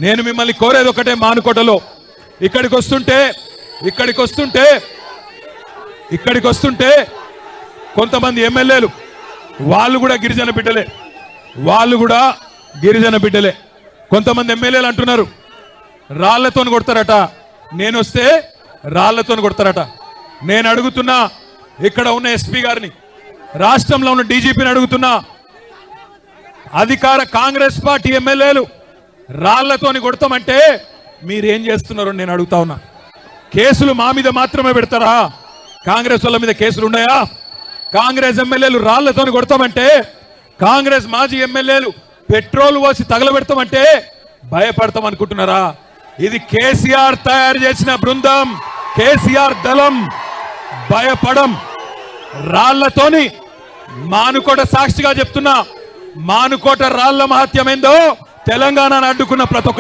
నేను మిమ్మల్ని కోరేది ఒకటే, మానుకోటలో ఇక్కడికి వస్తుంటే కొంతమంది ఎమ్మెల్యేలు వాళ్ళు కూడా గిరిజన బిడ్డలే కొంతమంది ఎమ్మెల్యేలు అంటున్నారు రాళ్లతో కొడతారట, నేను వస్తే రాళ్లతో కొడతారట. నేను అడుగుతున్నా, ఇక్కడ ఉన్న ఎస్పీ గారిని, రాష్ట్రంలో ఉన్న డీజీపీని అడుగుతున్నా, అధికార కాంగ్రెస్ పార్టీ ఎమ్మెల్యేలు రాళ్లతోని కొడతామంటే మీరేం చేస్తున్నారో నేను అడుగుతా ఉన్నా. కేసులు మా మీద మాత్రమే పెడతారా? కాంగ్రెస్ వాళ్ళ మీద కేసులు ఉన్నాయా? కాంగ్రెస్ ఎమ్మెల్యేలు రాళ్లతోని కొడతామంటే, కాంగ్రెస్ మాజీ ఎమ్మెల్యేలు పెట్రోల్ పోసి తగలబెడతామంటే భయపడతాం అనుకుంటున్నారా? ఇది కేసీఆర్ తయారు చేసిన బృందం, కేసీఆర్ దళం. భయపడం. రాళ్లతోని మానుకోట సాక్షిగా చెప్తున్నా, మానుకోట రాళ్ల మహత్యం ఏందో తెలంగాణను అడ్డుకున్న ప్రతి ఒక్క